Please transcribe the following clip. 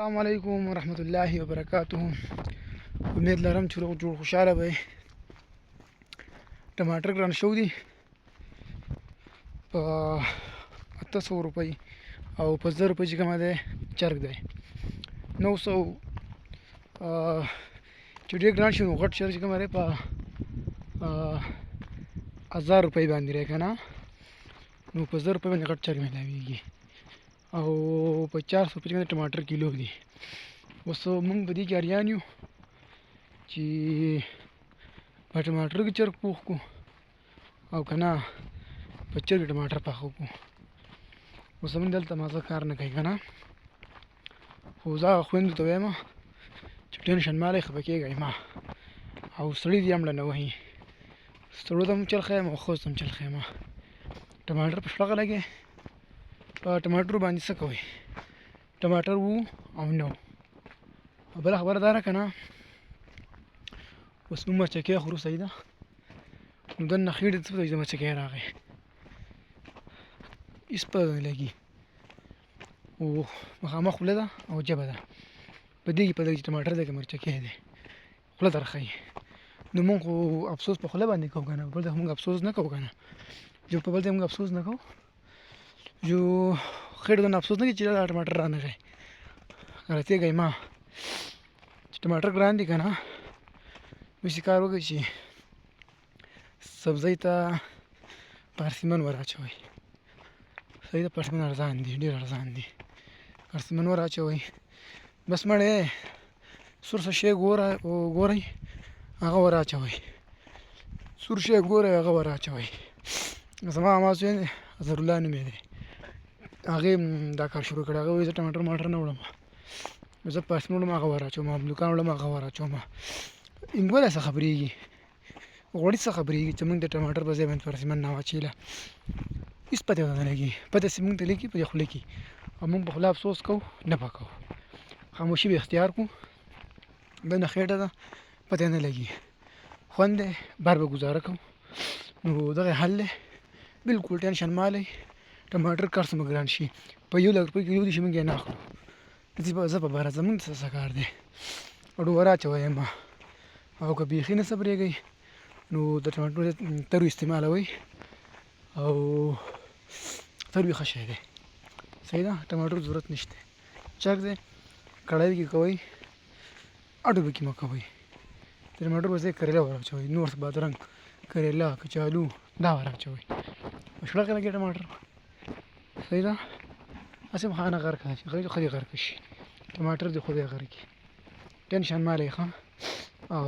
السلام علیکم ورحمۃ الله وبرکاتہ. امید لرم چې روغ جوړ خوشاله به. ټماټر ګران شو دي په 800 روپۍ او په 1000 روپۍ چې کومه ده چرګ دی 900 چې ډېر ګران شي نو غټ چرګ چې کومه ده په 1000 روپۍ باندې دی که نه نو په 1000 روپۍ باندې غټ چرګ ملاویږي او په 400 روپۍ باندې ټماټر کیلو دي. اوس موږ په دې کې اریان یو چې په ټماټر کې چرګ پوخ کړو او که نه په چرګ ټماټر پاخه کړو. اوس زموږ دلته مازه کار نه کوي که نه، خو زه هغه خویندو ته وایم چې ټینشن مه لئ، خفه کېږئ مه او سړي دې هم نه وهي. سړو ته هم چل ښیم او ښځو ته هم چل ښیم. ټماټر په شپږه لګې په ټماټرو باندې څه کوئ، ټماټر وو او نه وو. بله خبره دا ده که نه، اوس موږ مرچکۍ خورو، صحیح ده، نو دننه خېټې ته څه پته چې د مرچکۍ راغی، هېڅ پته نه لګي. او مخامخ خوله ده او ژبه ده، په دې کې پته لګي چې ټماټر دی که مرچکۍ دی، خوله درښیي. نو موږ خو افسوس په خوله باندې کوو که نه، بل ځای خو موږ افسوس نه کوو که نه، جو په بل ځای موږ افسوس نه کوو، جو خېټو ته افسوس نه کوي چې دا ټماټر رانغی. غلطېږئ مه چې ټماټر ګران دي که نه، داسې کار وکړئ چې سبزۍ ته پارسیمن ور اچوئ. صحیح ده، پارسیمن ارزان دي، ډېر ارزان دي. پارسیمن ور اچوئ، بس مړې سور څه شی ګورئ هغه ور اچوئ، سور شی ګورئ هغه ور اچوئ. زما امازوی اظهرالله نوم یې دی، هغې دا کار شروع کړی. هغه وایي زه ټماټر ماټر نه وړم، زه پارسیمن وړم هغه ور اچوم، املوکان وړم هغه ور اچوم. انګولی څه خبرېږي، غوړي څه خبرېږي چې موږ د ټماټر په ځای باندې پارسیمن نه واچوله، هېڅ پته ورته نه لګي. پته چې موږ ته لګي په دې خوله کې، او موږ په خوله افسوس کوو نه به کوو، خاموشي به اختیار کړو. دننه خېټه ده پته نه لګي، خوند دی بر به ګزاره کوو. نو دغه حل دی، بلکل ټینشن مه لئ. ټماټر که هر څومره ګران شي په 1,00,000 روپۍ کیلو دي چې موږ یې نه اخلو. زه په بره زموږ څه کار دی، اډو ور اچوئ مه. او که بیخي نه صبرېږئ نو د ټماټرو ترو استعمالوئ او ترو یې ښه شی دی، صحیح ده. ټماټر ضرورت نشته، چرګ دی کړايي کې کوئ، اډو کې مه کوئ. د ټماټر په ځای کریله ور اچوئ، نور بادرنګ، کریله، کچالو دا ور اچوئ. په شړه کې لګي ټماټر، صحیح ده. هسې هم خانه غرق شي، ښه دې غرق شي، ټماټر دې خدای غرق کړي. ټینشن مه لئ ښه. او